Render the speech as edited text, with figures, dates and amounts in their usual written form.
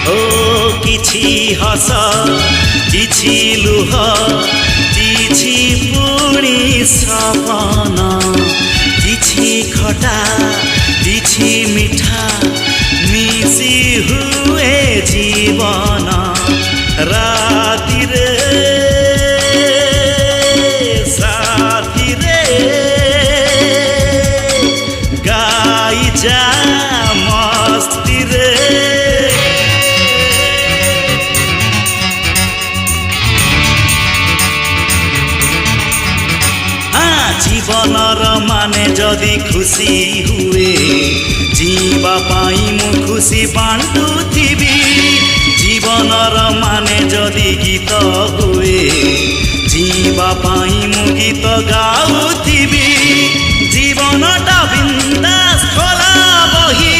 ଓ କିଛି ହସ କିଛି ଲୁହ କିଛି ପୁଣି ସପନ କିଛି ଖଟା କିଛି ମିଠା ମିଶି ହୁଏ ଜୀବନ ରାତିରେ ସାଥିରେ ଗାଇ ଯା ମସ୍ତିରେ জীবনর মানে যদি খুশি হুয়ে জীবা পাই মু খুশি বাঁটুথিবি জীবনর মানে যদি গীত হুয়ে জীবা পাই মু গীত গাউথিবি জীবনটা বিন্দাস খোলা বহি